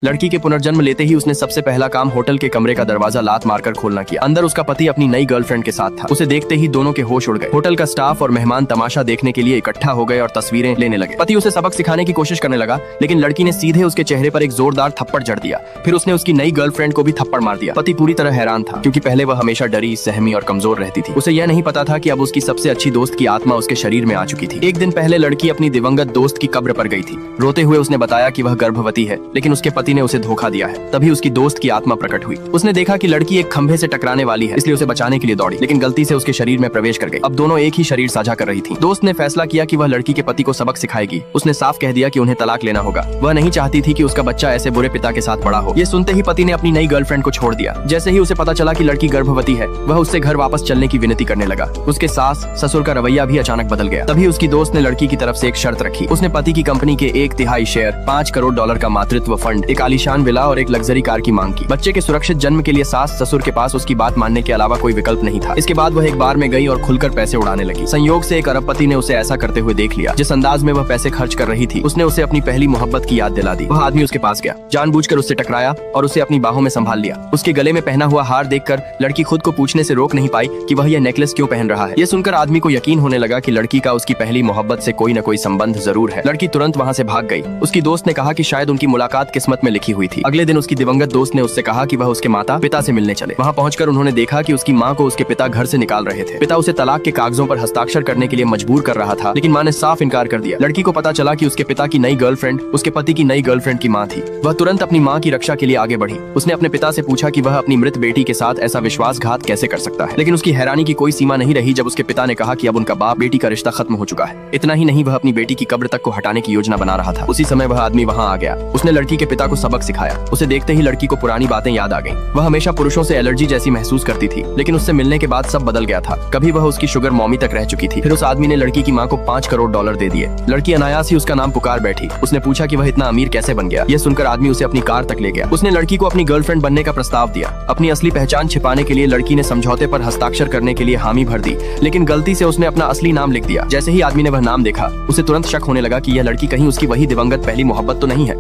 लड़की के पुनर्जन्म लेते ही उसने सबसे पहला काम होटल के कमरे का दरवाजा लात मारकर खोलना किया। अंदर उसका पति अपनी नई गर्लफ्रेंड के साथ था। उसे देखते ही दोनों के होश उड़ गए। होटल का स्टाफ और मेहमान तमाशा देखने के लिए इकट्ठा हो गए और तस्वीरें लेने लगे। पति उसे सबक सिखाने की कोशिश करने लगा, लेकिन लड़की ने सीधे उसके चेहरे पर एक जोरदार थप्पड़ जड़ दिया। फिर उसने उसकी नई गर्लफ्रेंड को भी थप्पड़ मार दिया। पति पूरी तरह हैरान था, क्योंकि पहले वह हमेशा डरी, सहमी और कमजोर रहती थी। उसे यह नहीं पता था कि अब उसकी सबसे अच्छी दोस्त की आत्मा उसके शरीर में आ चुकी थी। एक दिन पहले लड़की अपनी दिवंगत दोस्त की कब्र पर गई थी। रोते हुए उसने बताया कि वह गर्भवती है, लेकिन उसके पति ने उसे धोखा दिया है। तभी उसकी दोस्त की आत्मा प्रकट हुई। उसने देखा कि लड़की एक खंभे से टकराने वाली है, इसलिए उसे बचाने के लिए दौड़ी, लेकिन गलती से उसके शरीर में प्रवेश कर गई। अब दोनों एक ही शरीर साझा कर रही थी। दोस्त ने फैसला किया कि वह लड़की के पति को सबक सिखाएगी। उसने साफ कह दिया कि उन्हें तलाक लेना होगा। वह नहीं चाहती थी कि उसका बच्चा ऐसे बुरे पिता के साथ बड़ा हो। ये सुनते ही पति ने अपनी नई गर्लफ्रेंड को छोड़ दिया। जैसे ही उसे पता चला कि लड़की गर्भवती है, वह उससे घर वापस चलने की विनती करने लगा। उसके सास ससुर का रवैया भी अचानक बदल गया। तभी उसकी दोस्त ने लड़की की तरफ से एक शर्त रखी। उसने पति की कंपनी के 1/3 शेयर, $5 करोड़ का मातृत्व फंड, एक आलीशान विला और एक लग्जरी कार की मांग की। बच्चे के सुरक्षित जन्म के लिए सास ससुर के पास उसकी बात मानने के अलावा कोई विकल्प नहीं था। इसके बाद वह एक बार में गई और खुलकर पैसे उड़ाने लगी। संयोग से एक अरबपति ने उसे ऐसा करते हुए देख लिया। जिस अंदाज में वह पैसे खर्च कर रही थी, उसने उसे अपनी पहली मोहब्बत की याद दिला दी। वह आदमी उसके पास गया, जानबूझकर उससे टकराया और उसे अपनी बाहों में संभाल लिया। उसके गले में पहना हुआ हार देखकर लड़की खुद को पूछने से रोक नहीं पाई कि वह यह नेकलेस क्यों पहन रहा है। यह सुनकर आदमी को यकीन होने लगा कि लड़की का उसकी पहली मोहब्बत से कोई न कोई संबंध जरूर है। लड़की तुरंत वहाँ से भाग गई। उसकी दोस्त ने कहा कि शायद उनकी मुलाकात किस्मत में लिखी हुई थी। अगले दिन उसकी दिवंगत दोस्त ने उससे कहा कि वह उसके माता पिता से मिलने चले। वहाँ पहुंचकर उन्होंने देखा कि उसकी माँ को उसके पिता घर से निकाल रहे थे। पिता उसे तलाक के कागजों पर हस्ताक्षर करने के लिए मजबूर कर रहा था, लेकिन माँ ने साफ इनकार कर दिया। लड़की को पता चला कि उसके पिता की नई गर्लफ्रेंड उसके पति की नई गर्लफ्रेंड की माँ थी। वह तुरंत अपनी माँ की रक्षा के लिए आगे बढ़ी। उसने अपने पिता से पूछा कि वह अपनी मृत बेटी के साथ ऐसा विश्वासघात कैसे कर सकता है, लेकिन उसकी हैरानी की कोई सीमा नहीं रही जब उसके पिता ने कहा कि अब उनका बाप बेटी का रिश्ता खत्म हो चुका है। इतना ही नहीं, वह अपनी बेटी की कब्र तक को हटाने की योजना बना रहा था। उसी समय वह आदमी वहाँ आ गया। उसने लड़की के पिता को सबक सिखाया। उसे देखते ही लड़की को पुरानी बातें याद आ गईं। वह हमेशा पुरुषों से एलर्जी जैसी महसूस करती थी, लेकिन उससे मिलने के बाद सब बदल गया था। कभी वह उसकी शुगर मॉमी तक रह चुकी थी। फिर उस आदमी ने लड़की की माँ को $5 करोड़ दे दिए। लड़की अनायास ही उसका नाम पुकार बैठी। उसने पूछा कि वह इतना अमीर कैसे बन गया। यह सुनकर आदमी उसे अपनी कार तक ले गया। उसने लड़की को अपनी गर्लफ्रेंड बनने का प्रस्ताव दिया। अपनी असली पहचान छिपाने के लिए लड़की ने समझौते पर हस्ताक्षर करने के लिए हामी भर दी, लेकिन गलती से उसने अपना असली नाम लिख दिया। जैसे ही आदमी ने वह नाम देखा, उसे तुरंत शक होने लगा कि यह लड़की कहीं उसकी वही दिवंगत पहली मोहब्बत तो नहीं है।